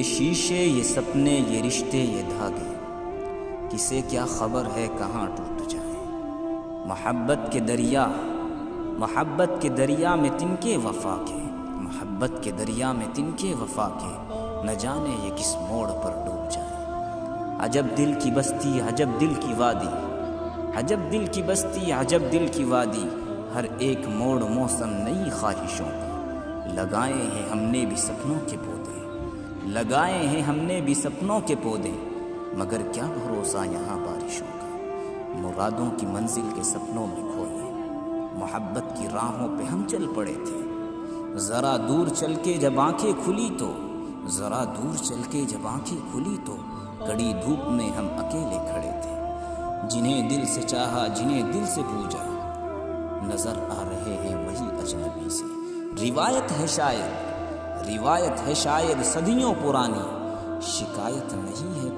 شیشے یہ سپنے یہ رشتے یہ دھاگے، کسے کیا خبر ہے کہاں ٹوٹ جائیں۔ محبت کے دریا میں تنکے وفا کے، محبت کے دریا میں تنکے وفا کے، نہ جانے یہ کس موڑ پر ڈوب جائیں۔ عجب دل کی بستی عجب دل کی وادی، عجب دل کی بستی عجب دل کی وادی، ہر ایک موڑ موسم نئی خواہشوں کا، لگائے ہیں ہم نے بھی سپنوں کے پودے، لگائے ہیں ہم نے بھی سپنوں کے پودے، مگر کیا بھروسہ یہاں بارشوں کا، مرادوں کی منزل کے سپنوں میں کھوئے، محبت کی راہوں پہ ہم چل پڑے تھے، ذرا دور چل کے جب آنکھیں کھلی تو، ذرا دور چل کے جب آنکھیں کھلی تو، کڑی دھوپ میں ہم اکیلے کھڑے تھے، جنہیں دل سے چاہا جنہیں دل سے پوجا، نظر آ رہے ہیں وہی اجنبی سے، روایت ہے شاید صدیوں پرانی، شکایت نہیں ہے